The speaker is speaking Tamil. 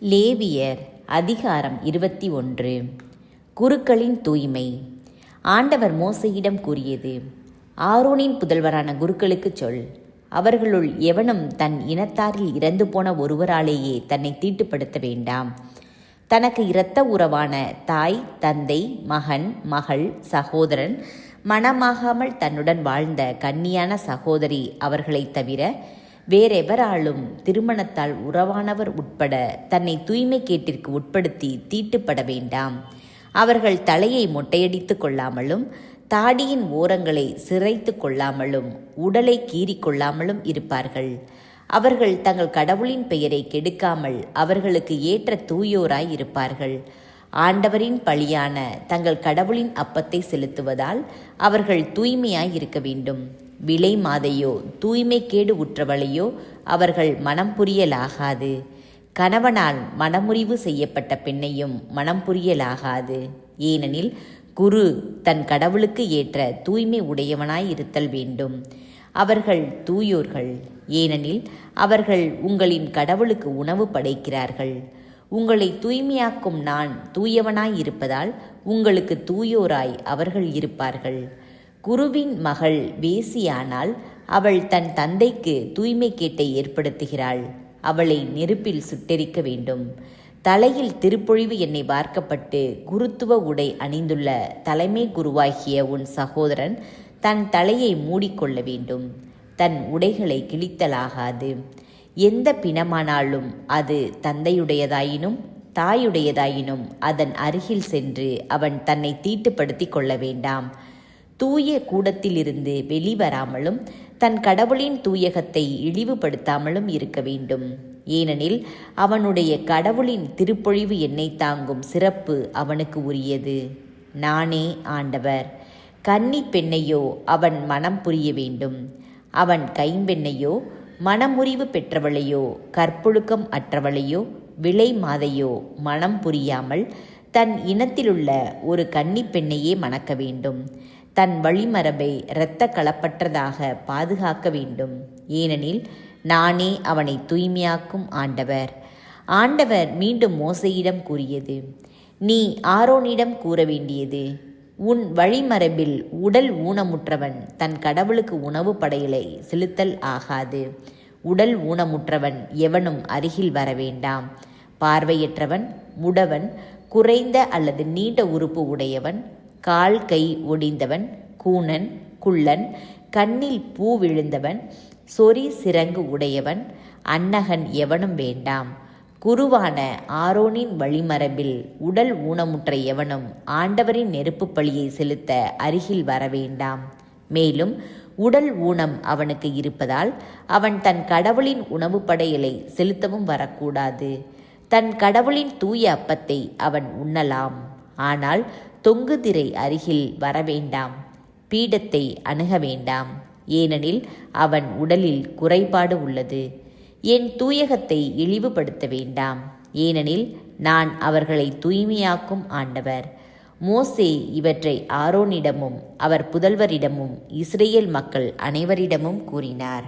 லேவியர் அதிகாரம் 21. குருக்களின் தூய்மை. ஆண்டவர் மோசேயிடம் கூறியது: ஆரோனின் புதல்வரான குருக்களுக்குச் சொல், அவர்களுள் எவனும் தன் இனத்தாரில் இறந்து போன ஒருவராலேயே தன்னை தீட்டுப்படுத்த வேண்டாம். தனக்கு இரத்த உறவான தாய், தந்தை, மகன், மகள், சகோதரன், மணமாகாமல் தன்னுடன் வாழ்ந்த கன்னியான சகோதரி அவர்களைத் தவிர வேறெவராலும் திருமணத்தால் உறவானவர் உட்பட தன்னை தூய்மை கேட்டிற்கு உட்படுத்தி தீட்டுப்பட வேண்டாம். அவர்கள் தலையை மொட்டையடித்து கொள்ளாமலும் தாடியின் ஓரங்களை சிரைத்து கொள்ளாமலும் உடலை கீறிக்கொள்ளாமலும் இருப்பார்கள். அவர்கள் தங்கள் கடவுளின் பெயரை கெடுக்காமல் அவர்களுக்கு ஏற்ற தூயோராய் இருப்பார்கள். ஆண்டவரின் பலியான தங்கள் கடவுளின் அப்பத்தை செலுத்துவதால் அவர்கள் தூய்மையாய் இருக்க வேண்டும். விலை மாதையோ தூய்மை கேடு உற்றவளையோ அவர்கள் மனம் புரியலாகாது. கணவனால் மனமுறிவு செய்யப்பட்ட பெண்ணையும் மனம் புரியலாகாது. ஏனெனில் குரு தன் கடவுளுக்கு ஏற்ற தூய்மை உடையவனாய் இருத்தல் வேண்டும். அவர்கள் தூயோர்கள், ஏனெனில் அவர்கள் உங்களின் கடவுளுக்கு உணவு படைக்கிறார்கள். உங்களை தூய்மையாக்கும் நான் தூயவனாய் இருப்பதால் உங்களுக்கு தூயோராய் அவர்கள் இருப்பார்கள். குருவின் மகள் வேசியானால் அவள் தன் தந்தைக்கு தூய்மை கேட்டை ஏற்படுத்துகிறாள். அவளை நெருப்பில் சுட்டெரிக்க வேண்டும். தலையில் திருப்பொழிவு எண்ணெய் வார்க்கப்பட்டு குருத்துவ உடை அணிந்துள்ள தலைமை குருவாகிய உன் சகோதரன் தன் தலையை மூடிக்கொள்ள வேண்டும். தன் உடைகளை கிழித்தலாகாது. எந்த பிணமானாலும் அது தந்தையுடையதாயினும் தாயுடையதாயினும் அதன் அருகில் சென்று அவன் தன்னை தீட்டுப்படுத்தி கொள்ள வேண்டாம். தூய கூடத்திலிருந்து வெளிவராமலும் தன் கடவுளின் தூயகத்தை இழிவுபடுத்தாமலும் இருக்க வேண்டும். ஏனெனில் அவனுடைய கடவுளின் திருப்பொழிவு எண்ணெய் தாங்கும் சிறப்பு அவனுக்கு உரியது. நானே ஆண்டவர். கன்னி பெண்ணையோ அவன் மனம் புரிய வேண்டும். அவன் கைம்பெண்ணையோ மனமுறிவு பெற்றவளையோ கற்பொழுக்கம் அற்றவளையோ விலை மாதையோ மனம் புரியாமல் தன் இனத்திலுள்ள ஒரு கன்னி பெண்ணையே மணக்க வேண்டும். தன் வழிமரபை இரத்த கலப்பற்றதாக பாதுகாக்க வேண்டும். ஏனெனில் நானே அவனை தூய்மையாக்கும் ஆண்டவர். ஆண்டவர் மீண்டும் மோசேயிடம் கூறியது: நீ ஆரோனிடம் கூற வேண்டியது: உன் வழிமரபில் உடல் ஊனமுற்றவன் தன் கடவுளுக்கு உணவு படையலை செலுத்தல் ஆகாது. உடல் ஊனமுற்றவன் எவனும் அருகில் வர வேண்டாம். பார்வையற்றவன், முடவன், குறைந்த அல்லது நீண்ட உறுப்பு உடையவன், கால் கை ஒடிந்தவன், கூனன், குள்ளன், கண்ணில் பூ விழுந்தவன், சொறி சிரங்கு உடையவன், அன்னகன் எவனும் வேண்டாம். குருவான ஆரோனின் வழிமரபில் உடல் ஊனமுற்ற எவனும் ஆண்டவரின் நெருப்பு பலியை செலுத்த அருகில் வர வேண்டாம். மேலும் உடல் ஊனம் அவனுக்கு இருப்பதால் அவன் தன் கடவுளின் உணவு படையலை செலுத்தவும் வரக்கூடாது. தன் கடவுளின் தூய அப்பத்தை அவன் உண்ணலாம். ஆனால் தொங்கு திரை அருகில் வரவேண்டாம். பீடத்தை அணுக வேண்டாம். ஏனெனில் அவன் உடலில் குறைபாடு உள்ளது. என் தூயகத்தை இழிவுபடுத்த வேண்டாம். ஏனெனில் நான் அவர்களை தூய்மையாக்கும் ஆண்டவர். மோசே இவற்றை ஆரோனிடமும் அவர் புதல்வரிடமும் இஸ்ரேல் மக்கள் அனைவரிடமும் கூறினார்.